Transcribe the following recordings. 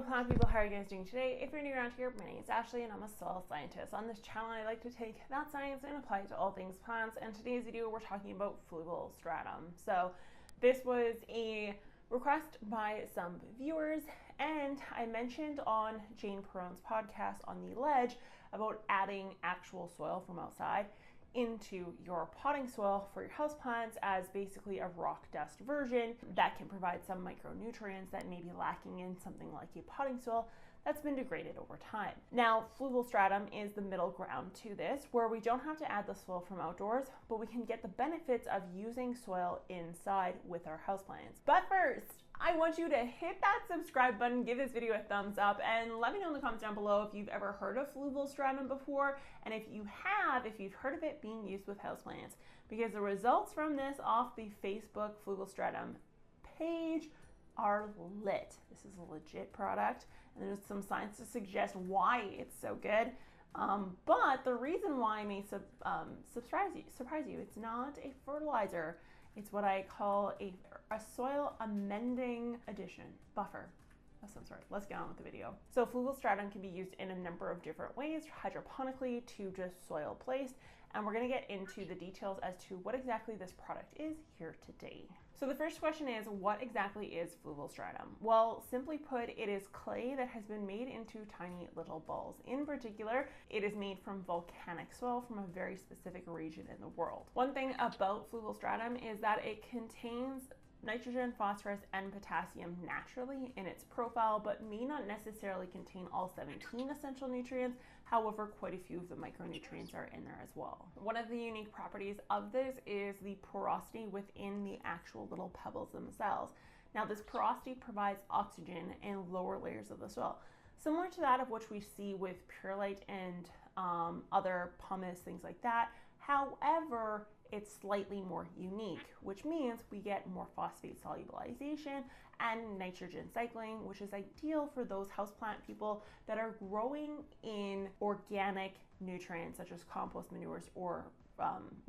plant people, how are you guys doing today? If you're new around here, my name is Ashley and I'm a soil scientist. On this channel, I like to take that science and apply it to all things plants. And today's video, we're talking about Fluval Stratum. So this was a request by some viewers, and I mentioned on Jane Perron's podcast on The Ledge about adding actual soil from outside into your potting soil for your houseplants as basically a rock dust version that can provide some micronutrients that may be lacking in something like a potting soil that's been degraded over time. Now, Fluval Stratum is the middle ground to this, where we don't have to add the soil from outdoors, but we can get the benefits of using soil inside with our houseplants. But first, I want you to hit that subscribe button, give this video a thumbs up, and let me know in the comments down below if you've ever heard of Fluval Stratum before, and if you have, if you've heard of it being used with houseplants, because the results from this off the Facebook Fluval Stratum page are lit. This is a legit product, and there's some science to suggest why it's so good. But the reason why I may surprise you, it's not a fertilizer. It's what I call a soil amending addition, buffer of some sort. Let's get on with the video. So Fluval Stratum can be used in a number of different ways, hydroponically to just soil placed, and we're gonna get into the details as to what exactly this product is here today. So the first question is, what exactly is Fluval Stratum? Well, simply put, it is clay that has been made into tiny little balls. In particular, it is made from volcanic soil from a very specific region in the world. One thing about Fluval Stratum is that it contains nitrogen, phosphorus, and potassium naturally in its profile, but may not necessarily contain all 17 essential nutrients. However, quite a few of the micronutrients are in there as well. One of the unique properties of this is the porosity within the actual little pebbles themselves. Now, this porosity provides oxygen in lower layers of the soil, similar to that of which we see with perlite and other pumice, things like that. However, it's slightly more unique, which means we get more phosphate solubilization and nitrogen cycling, which is ideal for those houseplant people that are growing in organic nutrients such as compost, manures, or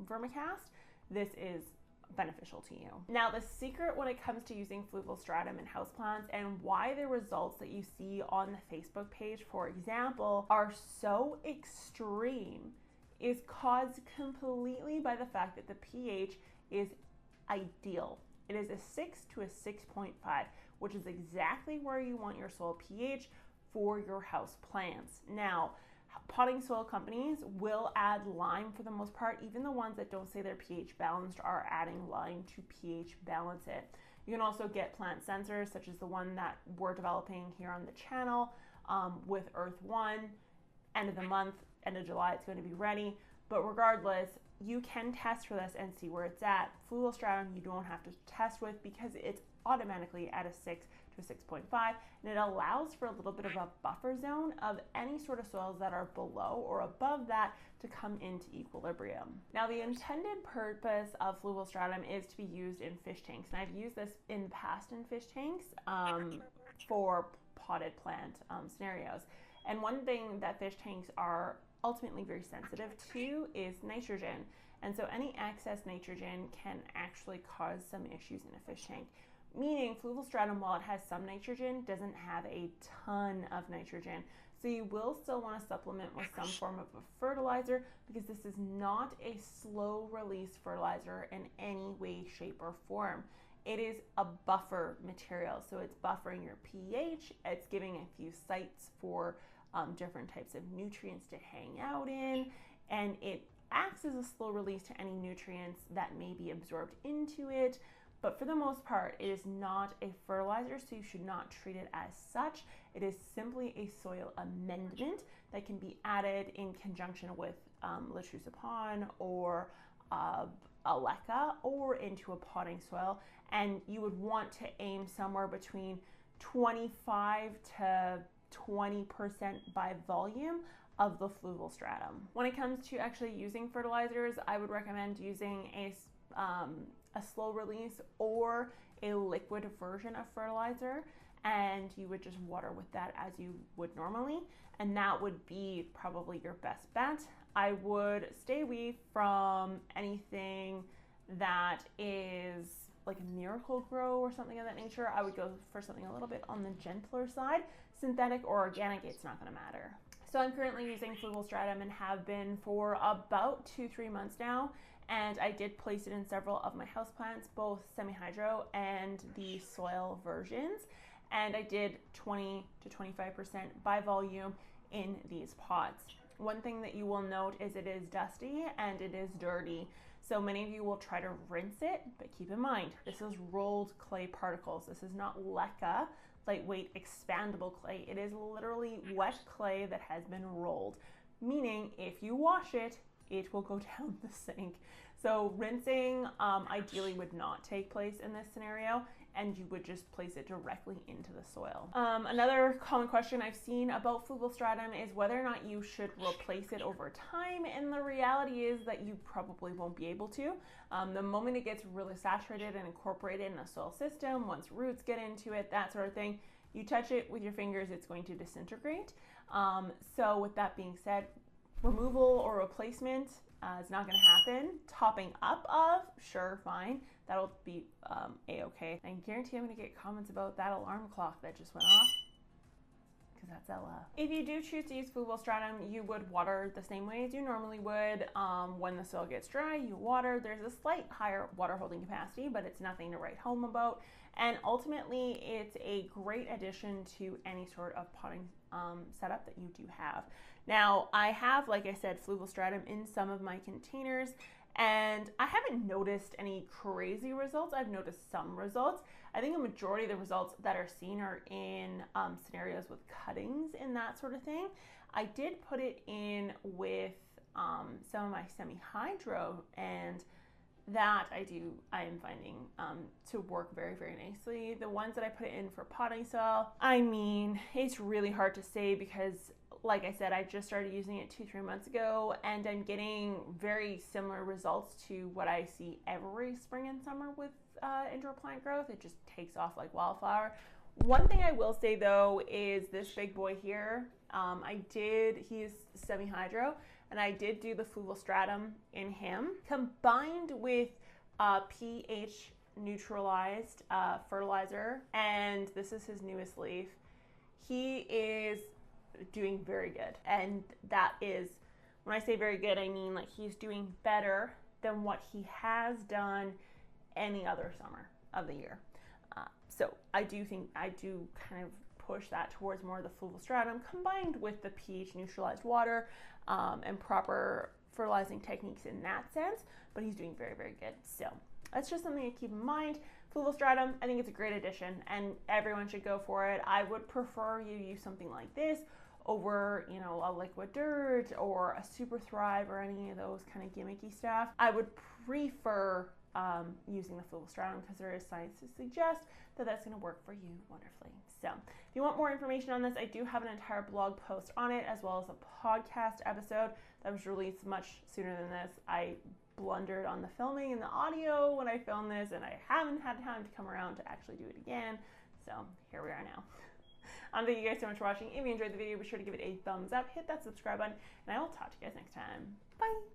vermicast. This is beneficial to you. Now, the secret when it comes to using Fluval Stratum in houseplants and why the results that you see on the Facebook page, for example, are so extreme is caused completely by the fact that the pH is ideal. It is a 6 to a 6.5, which is exactly where you want your soil pH for your house plants. Now, potting soil companies will add lime for the most part. Even the ones that don't say they're pH balanced are adding lime to pH balance it. You can also get plant sensors, such as the one that we're developing here on the channel with Earth One. End of the month, end of July, it's going to be ready. But regardless, you can test for this and see where it's at. Fluval Stratum you don't have to test with because it's automatically at a 6 to a 6.5, and it allows for a little bit of a buffer zone of any sort of soils that are below or above that to come into equilibrium. Now, the intended purpose of Fluval Stratum is to be used in fish tanks, and I've used this in the past in fish tanks for potted plant scenarios. And one thing that fish tanks are ultimately very sensitive to is nitrogen. And so any excess nitrogen can actually cause some issues in a fish tank. Meaning Fluval Stratum, while it has some nitrogen, doesn't have a ton of nitrogen. So you will still want to supplement with some form of a fertilizer, because this is not a slow release fertilizer in any way, shape, or form. It is a buffer material, so it's buffering your pH, it's giving a few sites for different types of nutrients to hang out in, and it acts as a slow release to any nutrients that may be absorbed into it. But for the most part, it is not a fertilizer, so you should not treat it as such. It is simply a soil amendment that can be added in conjunction with Latrucipon or Aleca or into a potting soil, and you would want to aim somewhere between 25 to 20% by volume of the Fluval Stratum. When it comes to actually using fertilizers, I would recommend using a slow release or a liquid version of fertilizer, and you would just water with that as you would normally, and that would be probably your best bet. I would stay away from anything that is like a Miracle Grow or something of that nature. I would go for something a little bit on the gentler side, synthetic or organic, it's not going to matter. So I'm currently using Fluval Stratum and have been for about 2-3 months now. And I did place it in several of my houseplants, both semi-hydro and the soil versions. And I did 20 to 25% by volume in these pots. One thing that you will note is it is dusty and it is dirty. So many of you will try to rinse it, but keep in mind, this is rolled clay particles. This is not leca, lightweight expandable clay. It is literally wet clay that has been rolled, meaning if you wash it, it will go down the sink. So rinsing ideally would not take place in this scenario, and you would just place it directly into the soil. Another common question I've seen about Fluval Stratum is whether or not you should replace it over time, and the reality is that you probably won't be able to. The moment it gets really saturated and incorporated in a soil system, once roots get into it, that sort of thing, you touch it with your fingers, it's going to disintegrate. So with that being said, removal or replacement is not going to happen. Topping up of, sure, fine. That'll be a-okay. I guarantee I'm going to get comments about that alarm clock that just went off, because that's Ella. If you do choose to use Fluval Stratum, you would water the same way as you normally would. When the soil gets dry, you water. There's a slight higher water holding capacity, but it's nothing to write home about. And ultimately, it's a great addition to any sort of potting setup that you do have. Now, I have, like I said, Fluval Stratum in some of my containers, and I haven't noticed any crazy results. I've noticed some results. I think a majority of the results that are seen are in scenarios with cuttings and that sort of thing. I did put it in with some of my semi-hydro, and that I am finding to work very, very nicely. The ones that I put it in for potting soil, I mean, it's really hard to say because, like I said, I just started using it 2-3 months ago, and I'm getting very similar results to what I see every spring and summer with indoor plant growth. It just takes off like wildfire. One thing I will say though is this big boy here, he's semi-hydro, and I did do the Fluval Stratum in him, combined with pH neutralized fertilizer, and this is his newest leaf. He is doing very good, and that is, when I say very good, I mean like he's doing better than what he has done any other summer of the year. So I do kind of push that towards more of the Fluval Stratum combined with the pH neutralized water and proper fertilizing techniques in that sense, but he's doing very, very good. So that's just something to keep in mind. Fluval Stratum, I think it's a great addition and everyone should go for it. I would prefer you use something like this over, you know, a liquid dirt or a Super Thrive or any of those kind of gimmicky stuff. I would prefer using the Fluval Stratum because there is science to suggest that that's going to work for you wonderfully. So if you want more information on this, I do have an entire blog post on it, as well as a podcast episode that was released much sooner than this. I blundered on the filming and the audio when I filmed this, and I haven't had time to come around to actually do it again. So here we are now. Thank you guys so much for watching. If you enjoyed the video, be sure to give it a thumbs up, hit that subscribe button, and I will talk to you guys next time. Bye!